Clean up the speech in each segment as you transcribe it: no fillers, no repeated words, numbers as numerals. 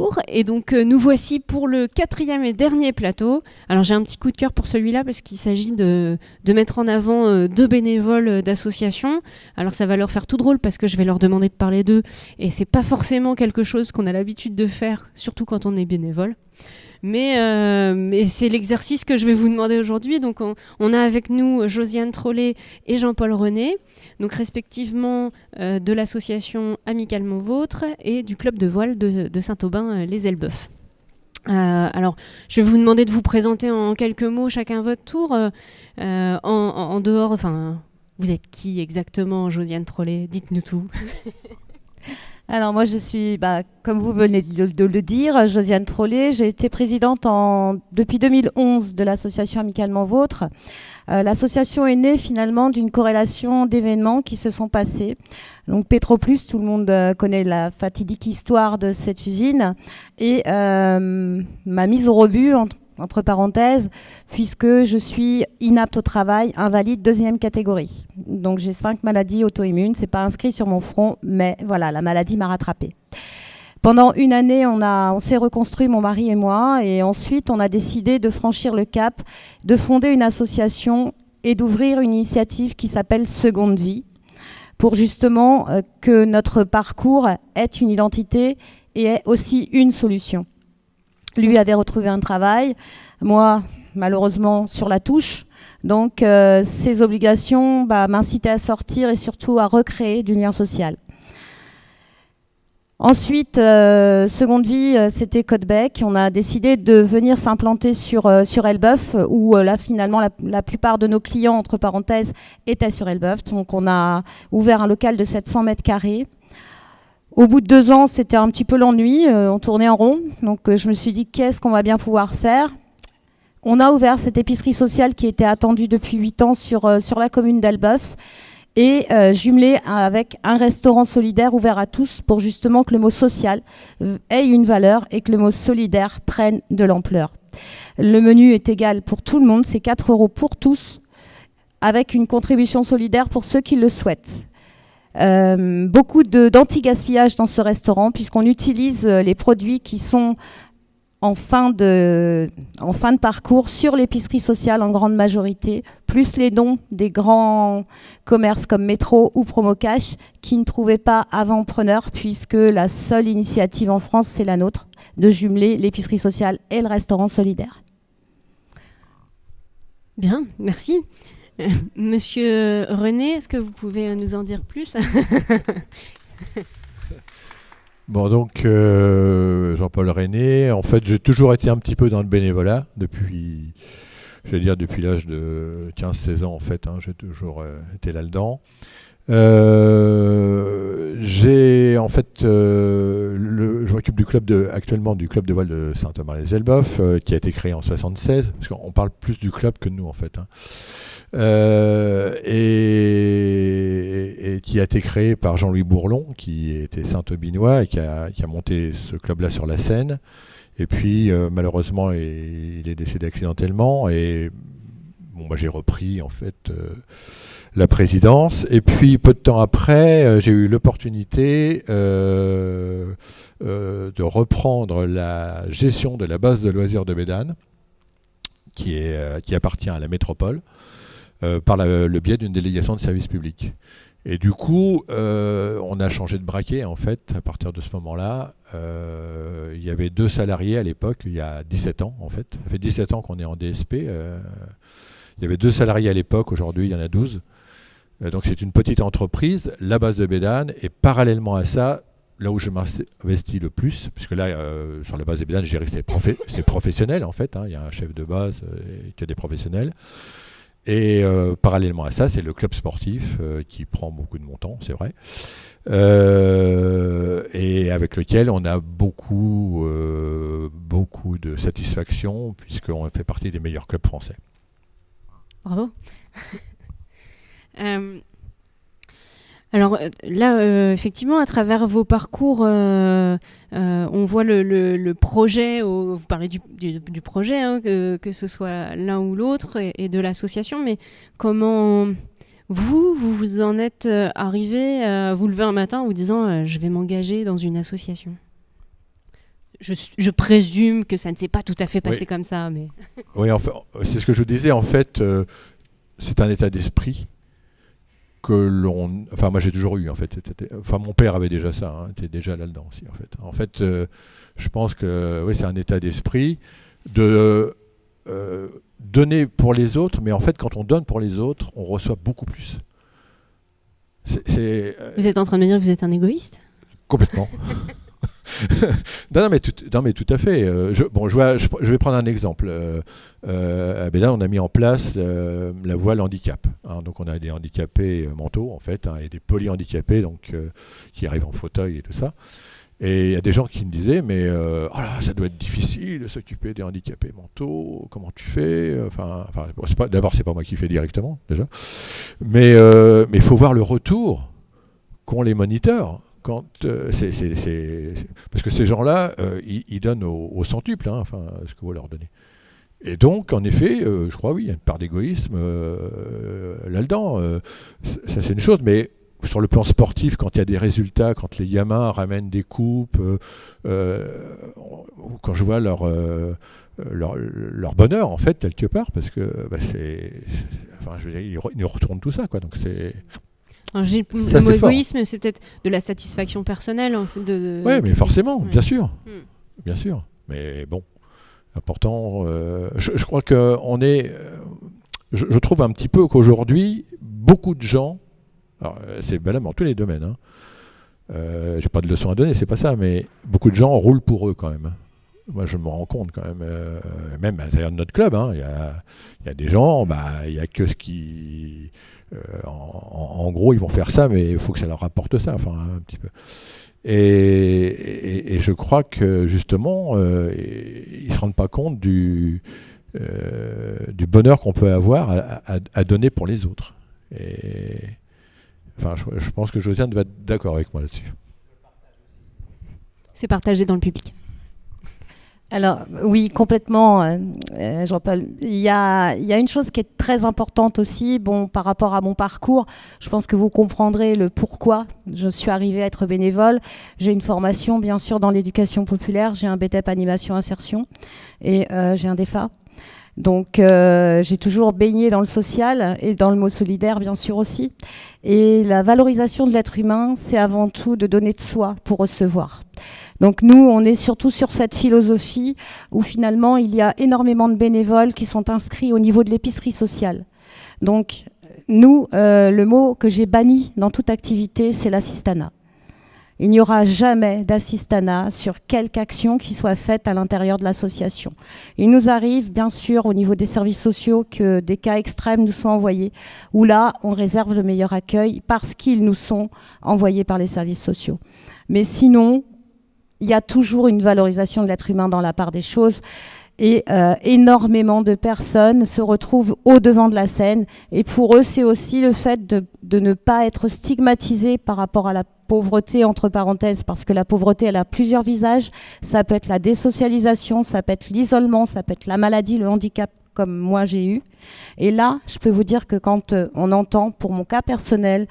retour. Et donc, nous voici pour le 4e et dernier plateau. Alors, j'ai un petit coup de cœur pour celui-là parce qu'il s'agit de mettre en avant 2 bénévoles d'associations. Alors, ça va leur faire tout drôle parce que je vais leur demander de parler d'eux. Et c'est pas forcément quelque chose qu'on a l'habitude de faire, surtout quand on est bénévole. Mais c'est l'exercice que je vais vous demander aujourd'hui. Donc, on a avec nous Josiane Trollet et Jean-Paul René, donc respectivement de l'association Amicalement Vôtre et du club de voile de Saint-Aubin, les Elbeufs. Alors, je vais vous demander de vous présenter en quelques mots, chacun votre tour. En dehors, enfin, vous êtes qui exactement, Josiane Trollet? Dites-nous tout. Alors moi je suis, comme vous venez de le dire, Josiane Trollet. J'ai été présidente depuis 2011 de l'association Amicalement Vôtre. L'association est née finalement d'une corrélation d'événements qui se sont passés. Donc Petroplus, tout le monde connaît la fatidique histoire de cette usine et ma mise au rebut entre parenthèses, puisque je suis inapte au travail, invalide 2e catégorie. Donc j'ai 5 maladies auto-immunes, c'est pas inscrit sur mon front, mais voilà, la maladie m'a rattrapée. Pendant une année, on s'est reconstruit, mon mari et moi, et ensuite on a décidé de franchir le cap, de fonder une association et d'ouvrir une initiative qui s'appelle Seconde Vie, pour justement que notre parcours ait une identité et ait aussi une solution. Lui avait retrouvé un travail, moi, malheureusement, sur la touche. Donc, ces obligations m'incitaient à sortir et surtout à recréer du lien social. Ensuite, Seconde Vie, c'était Côte-Bec. On a décidé de venir s'implanter sur Elbeuf, où là, finalement, la plupart de nos clients, entre parenthèses, étaient sur Elbeuf. Donc, on a ouvert un local de 700 mètres carrés. Au bout de 2 ans, c'était un petit peu l'ennui, on tournait en rond. Donc je me suis dit, qu'est-ce qu'on va bien pouvoir faire? On a ouvert cette épicerie sociale qui était attendue depuis 8 ans sur la commune d'Elbeuf et jumelée avec un restaurant solidaire ouvert à tous pour justement que le mot social ait une valeur et que le mot solidaire prenne de l'ampleur. Le menu est égal pour tout le monde, c'est 4 € pour tous, avec une contribution solidaire pour ceux qui le souhaitent. Beaucoup d'anti-gaspillage dans ce restaurant puisqu'on utilise les produits qui sont en fin de parcours sur l'épicerie sociale en grande majorité, plus les dons des grands commerces comme Métro ou Promocash qui ne trouvaient pas avant preneur puisque la seule initiative en France, c'est la nôtre, de jumeler l'épicerie sociale et le restaurant solidaire. Bien, merci. Monsieur René, est-ce que vous pouvez nous en dire plus? Bon, donc, Jean-Paul René, en fait, j'ai toujours été un petit peu dans le bénévolat depuis l'âge de 15-16 ans, en fait, hein, j'ai toujours été là-dedans. Je m'occupe actuellement du club de voile de Saint-Aubin-les-Elbeufs, qui a été créé en 76, parce qu'on parle plus du club que de nous, en fait, hein. Et qui a été créé par Jean-Louis Bourlon, qui était Saint-Aubinois et qui a monté ce club-là sur la Seine. Et puis, malheureusement, il est décédé accidentellement. Et bon, j'ai repris, en fait, la présidence. Et puis, peu de temps après, j'ai eu l'opportunité de reprendre la gestion de la base de loisirs de Bédane, qui appartient à la métropole, par le biais d'une délégation de service public. Et du coup, on a changé de braquet, en fait, à partir de ce moment-là. Il y avait 2 salariés à l'époque, il y a 17 ans, en fait. Ça fait 17 ans qu'on est en DSP. Il y avait 2 salariés à l'époque, aujourd'hui, il y en a 12. Donc, c'est une petite entreprise, la base de Bédane, et parallèlement à ça, là où je m'investis le plus, puisque là, sur la base de Bédane, je dirais que c'est professionnel, en fait, hein. Il y a un chef de base qui a des professionnels. Et parallèlement à ça, c'est le club sportif qui prend beaucoup de montants, c'est vrai, et avec lequel on a beaucoup de satisfaction puisqu'on fait partie des meilleurs clubs français. Bravo. Alors là, effectivement, à travers vos parcours, on voit le projet, vous parlez du projet, hein, que ce soit l'un ou l'autre, et de l'association, mais comment vous en êtes arrivé à vous lever un matin en vous disant je vais m'engager dans une association? je présume que ça ne s'est pas tout à fait passé comme ça. Mais... Oui, enfin, c'est ce que je disais. En fait, c'est un état d'esprit que l'on... Enfin, moi, j'ai toujours eu, en fait. Enfin, mon père avait déjà ça. Il était déjà là-dedans aussi, en fait. En fait, je pense que oui, c'est un état d'esprit de donner pour les autres. Mais en fait, quand on donne pour les autres, on reçoit beaucoup plus. Vous êtes en train de me dire que vous êtes un égoïste ? Complètement. non, mais tout à fait. Je vais prendre un exemple. À Bédane, on a mis en place la voile handicap. Donc, on a des handicapés mentaux, en fait, et des polyhandicapés, donc qui arrivent en fauteuil et tout ça. Et il y a des gens qui me disaient, mais oh là, ça doit être difficile de s'occuper des handicapés mentaux. Comment tu fais ? D'abord, c'est pas moi qui fais directement déjà, mais il faut voir le retour qu'ont les moniteurs. Parce que ces gens-là, ils donnent au centuple, ce que vous leur donnez. Et donc, en effet, je crois, oui, il y a une part d'égoïsme là-dedans. Ça, c'est une chose, mais sur le plan sportif, quand il y a des résultats, quand les gamins ramènent des coupes, quand je vois leur bonheur, en fait, quelque part, parce que je veux dire, ils nous retournent tout ça, quoi. Donc c'est... Le mot égoïsme, c'est peut-être de la satisfaction personnelle. En fait, oui, mais forcément, bien sûr. Bien sûr. Mais bon, important. Je crois qu'on est... je trouve un petit peu qu'aujourd'hui, beaucoup de gens... Alors, c'est valable dans tous les domaines. J'ai pas de leçon à donner, c'est pas ça, mais beaucoup de gens roulent pour eux quand même. Moi, je me rends compte quand même. Même à l'intérieur de notre club, il y a des gens, il y a que ce qui... en gros, ils vont faire ça, mais il faut que ça leur rapporte ça, un petit peu. Et je crois que justement, ils ne se rendent pas compte du bonheur qu'on peut avoir à donner pour les autres. Et je pense que Josiane va être d'accord avec moi là-dessus. C'est partagé dans le public. Alors oui, complètement, Jean-Paul. Il y a une chose qui est très importante aussi, par rapport à mon parcours, je pense que vous comprendrez le pourquoi je suis arrivée à être bénévole. J'ai une formation, bien sûr, dans l'éducation populaire, j'ai un BTEP animation insertion et j'ai un DEFA. Donc j'ai toujours baigné dans le social et dans le mot solidaire, bien sûr aussi. Et la valorisation de l'être humain, c'est avant tout de donner de soi pour recevoir. Donc nous, on est surtout sur cette philosophie où finalement, il y a énormément de bénévoles qui sont inscrits au niveau de l'épicerie sociale. Donc nous, le mot que j'ai banni dans toute activité, c'est l'assistanat. Il n'y aura jamais d'assistanat sur quelque action qui soit faite à l'intérieur de l'association. Il nous arrive, bien sûr, au niveau des services sociaux, que des cas extrêmes nous soient envoyés, où là, on réserve le meilleur accueil parce qu'ils nous sont envoyés par les services sociaux. Mais sinon, il y a toujours une valorisation de l'être humain dans la part des choses. Et énormément de personnes se retrouvent au devant de la scène. Et pour eux, c'est aussi le fait de ne pas être stigmatisé par rapport à la pauvreté, entre parenthèses, parce que la pauvreté, elle a plusieurs visages. Ça peut être la désocialisation, ça peut être l'isolement, ça peut être la maladie, le handicap, comme moi j'ai eu. Et là, je peux vous dire que quand on entend, pour mon cas personnel,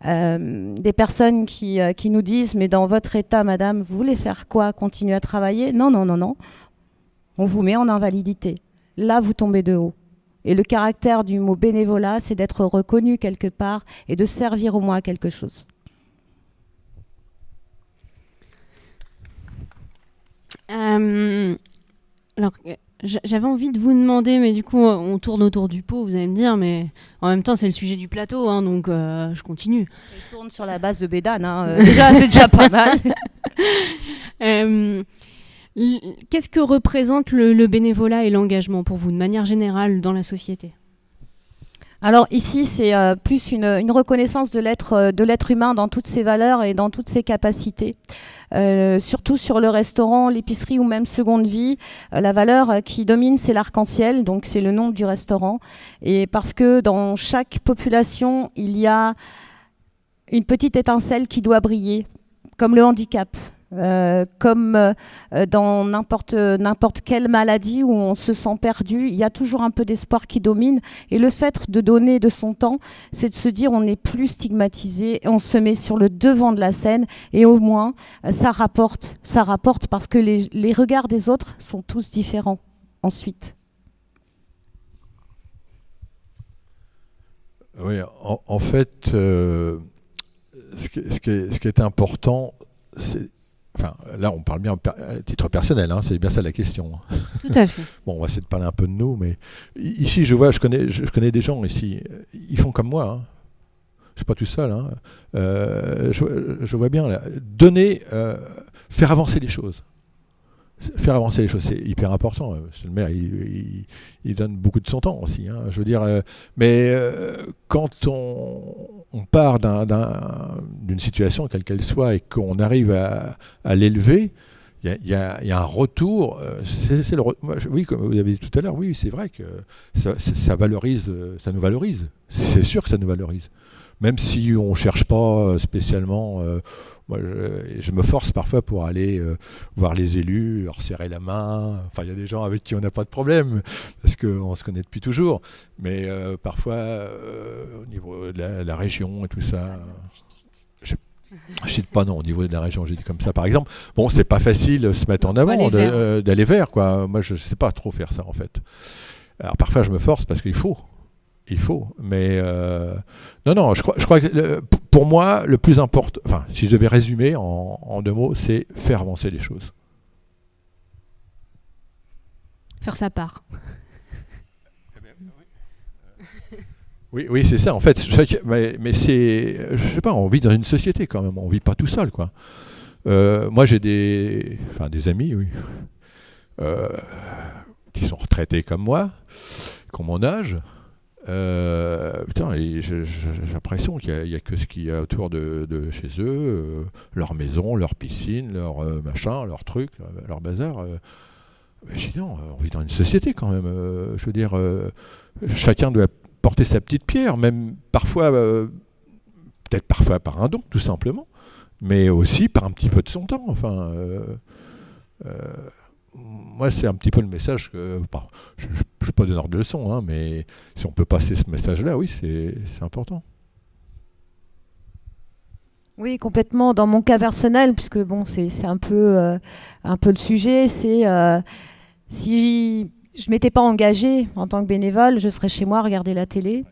des personnes qui nous disent « Mais dans votre état, madame, vous voulez faire quoi? Continuer à travailler ?» Non, non, non, non. On vous met en invalidité. Là, vous tombez de haut. Et le caractère du mot bénévolat, c'est d'être reconnu quelque part et de servir au moins à quelque chose. Alors, j'avais envie de vous demander, mais du coup, on tourne autour du pot, vous allez me dire, mais en même temps, c'est le sujet du plateau, donc je continue. On tourne sur la base de Bédane, déjà, c'est déjà pas mal. Qu'est-ce que représente le bénévolat et l'engagement pour vous, de manière générale, dans la société ? Alors ici, c'est plus une reconnaissance de l'être humain dans toutes ses valeurs et dans toutes ses capacités. Surtout sur le restaurant, l'épicerie ou même Seconde Vie, la valeur qui domine, c'est l'arc-en-ciel, donc c'est le nom du restaurant. Et parce que dans chaque population, il y a une petite étincelle qui doit briller, comme le handicap. Comme dans n'importe quelle maladie où on se sent perdu, il y a toujours un peu d'espoir qui domine. Et le fait de donner de son temps, c'est de se dire on n'est plus stigmatisé, on se met sur le devant de la scène et au moins ça rapporte parce que les regards des autres sont tous différents ensuite. Oui, en fait, ce qui est important, c'est... Enfin, là, on parle bien à titre personnel, hein, c'est bien ça la question. Tout à fait. Bon, on va essayer de parler un peu de nous, mais ici, je connais des gens ici, ils font comme moi. Hein. Je suis pas tout seul. Hein. Je vois bien, là, faire avancer les choses. Faire avancer les choses, c'est hyper important. Monsieur le maire, il donne beaucoup de son temps aussi. Hein, je veux dire, mais quand on part d'une situation, quelle qu'elle soit, et qu'on arrive à l'élever, il y a un retour. Oui, comme vous avez dit tout à l'heure, oui, c'est vrai que ça valorise, ça nous valorise. C'est sûr que ça nous valorise. Même si on ne cherche pas spécialement... moi, je me force parfois pour aller voir les élus, leur serrer la main. Enfin, il y a des gens avec qui on n'a pas de problème, parce qu'on se connaît depuis toujours. Mais parfois, au niveau de la région et tout ça... Je ne cite pas, non, au niveau de la région, j'ai dit comme ça, par exemple. Bon, c'est pas facile de se mettre en avant, d'aller vers, quoi. Moi, je ne sais pas trop faire ça, en fait. Alors, parfois, je me force parce qu'il faut. Il faut, mais non, je crois que pour moi, le plus important, enfin, si je devais résumer en 2 mots, c'est faire avancer les choses. Faire sa part. Oui, c'est ça. En fait, mais c'est, je sais pas, on vit dans une société quand même. On vit pas tout seul, quoi. Moi, j'ai des amis, oui, qui sont retraités comme moi, qui ont mon âge. J'ai l'impression qu'il y a que ce qu'il y a autour de chez eux, leur maison, leur piscine, leur machin, leur truc, leur bazar. Je dis non, on vit dans une société quand même. Je veux dire, chacun doit porter sa petite pierre, même parfois, peut-être parfois par un don, tout simplement, mais aussi par un petit peu de son temps. Enfin. Moi, c'est un petit peu le message que... je ne suis pas donneur de leçons, hein, mais si on peut passer ce message-là, oui, c'est important. Oui, complètement. Dans mon cas personnel, puisque bon, c'est un peu le sujet, c'est si je ne m'étais pas engagée en tant que bénévole, je serais chez moi à regarder la télé.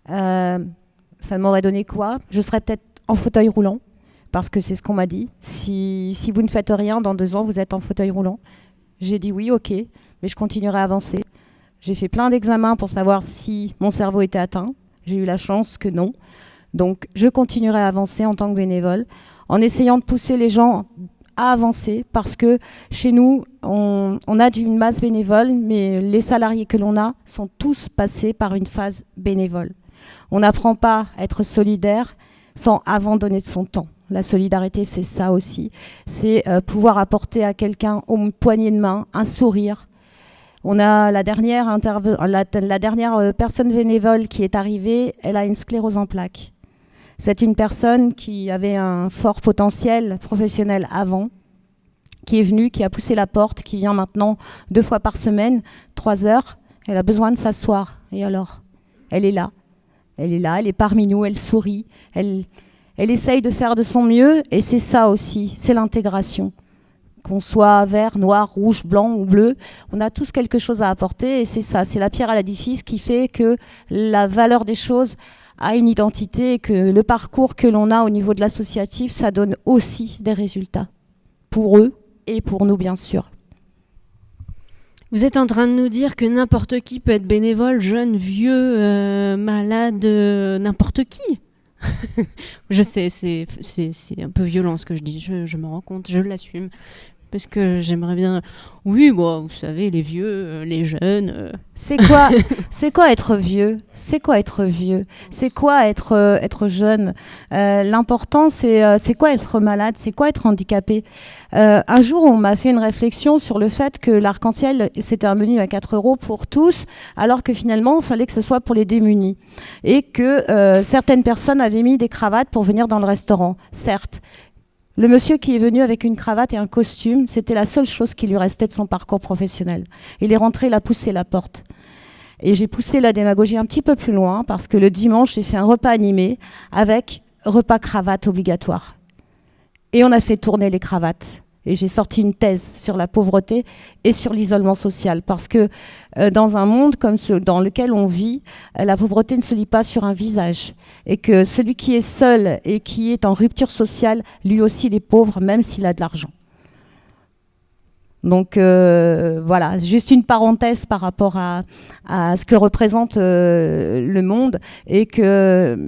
Ça m'aurait donné quoi? Je serais peut-être en fauteuil roulant, parce que c'est ce qu'on m'a dit. Si vous ne faites rien, dans 2 ans, vous êtes en fauteuil roulant. J'ai dit oui, ok, mais je continuerai à avancer. J'ai fait plein d'examens pour savoir si mon cerveau était atteint. J'ai eu la chance que non. Donc, je continuerai à avancer en tant que bénévole, en essayant de pousser les gens à avancer, parce que chez nous, on a une masse bénévole, mais les salariés que l'on a sont tous passés par une phase bénévole. On n'apprend pas à être solidaire sans avant donner de son temps. La solidarité, c'est ça aussi. C'est pouvoir apporter à quelqu'un une poignée de main, un sourire. On a la dernière personne bénévole qui est arrivée, elle a une sclérose en plaques. C'est une personne qui avait un fort potentiel professionnel avant, qui est venue, qui a poussé la porte, qui vient maintenant 2 fois par semaine, 3 heures. Elle a besoin de s'asseoir. Et alors, elle est là. Elle est parmi nous, elle sourit, elle essaye de faire de son mieux, et c'est ça aussi, c'est l'intégration. Qu'on soit vert, noir, rouge, blanc ou bleu, on a tous quelque chose à apporter, et c'est ça, c'est la pierre à l'édifice qui fait que la valeur des choses a une identité, et que le parcours que l'on a au niveau de l'associatif, ça donne aussi des résultats, pour eux et pour nous bien sûr. Vous êtes en train de nous dire que n'importe qui peut être bénévole, jeune, vieux, malade, n'importe qui. Je sais, c'est un peu violent ce que je dis, je me rends compte, je l'assume. Parce que j'aimerais bien... Oui, bon, vous savez, les vieux, les jeunes... C'est quoi être vieux? C'est quoi être vieux? C'est quoi être jeune? L'important, c'est quoi être malade? C'est quoi être handicapé? Un jour, on m'a fait une réflexion sur le fait que l'arc-en-ciel, c'était un menu à 4 € pour tous, alors que finalement, il fallait que ce soit pour les démunis. Et que certaines personnes avaient mis des cravates pour venir dans le restaurant, certes. Le monsieur qui est venu avec une cravate et un costume, c'était la seule chose qui lui restait de son parcours professionnel. Il est rentré, il a poussé la porte. Et j'ai poussé la démagogie un petit peu plus loin parce que le dimanche, j'ai fait un repas animé avec repas cravate obligatoire. Et on a fait tourner les cravates. Et j'ai sorti une thèse sur la pauvreté et sur l'isolement social. Parce que dans un monde comme dans lequel on vit, la pauvreté ne se lit pas sur un visage. Et que celui qui est seul et qui est en rupture sociale, lui aussi il est pauvre, même s'il a de l'argent. Donc voilà, juste une parenthèse par rapport à ce que représente le monde et que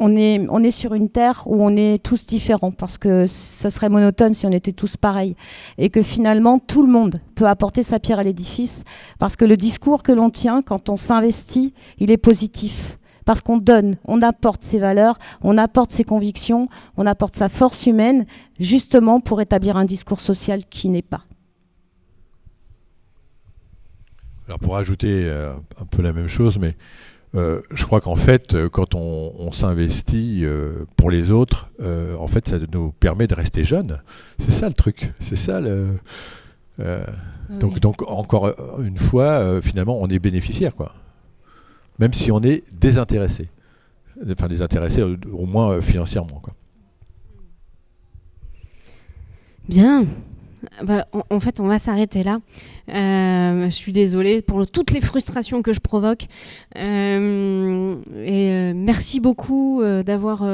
on est sur une terre où on est tous différents parce que ça serait monotone si on était tous pareils et que finalement tout le monde peut apporter sa pierre à l'édifice parce que le discours que l'on tient quand on s'investit, il est positif. Parce qu'on donne, on apporte ses valeurs, on apporte ses convictions, on apporte sa force humaine justement pour établir un discours social qui n'est pas. Alors pour ajouter un peu la même chose, mais je crois qu'en fait, quand on s'investit pour les autres, en fait, ça nous permet de rester jeunes. C'est ça le truc. C'est ça le. Oui. Donc encore une fois, finalement, on est bénéficiaire, quoi. Même si on est désintéressé. Enfin, désintéressé au moins financièrement, quoi. Bien. Bah, en fait, on va s'arrêter là. Je suis désolée pour toutes les frustrations que je provoque. Merci beaucoup d'avoir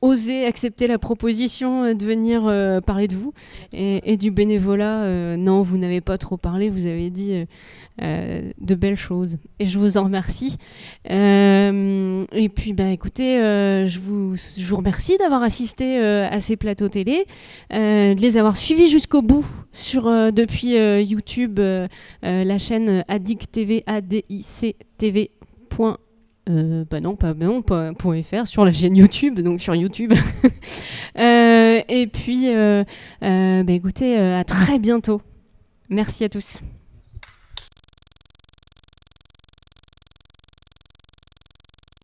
osé accepter la proposition de venir parler de vous et du bénévolat. Non, vous n'avez pas trop parlé, vous avez dit de belles choses. Et je vous en remercie. Et puis, bah, écoutez, je vous remercie d'avoir assisté à ces plateaux télé, de les avoir suivis jusqu'au bout depuis YouTube, la chaîne Addict TV, ADICTV. .fr sur la chaîne YouTube, donc sur YouTube. Et puis, écoutez, à très bientôt. Merci à tous.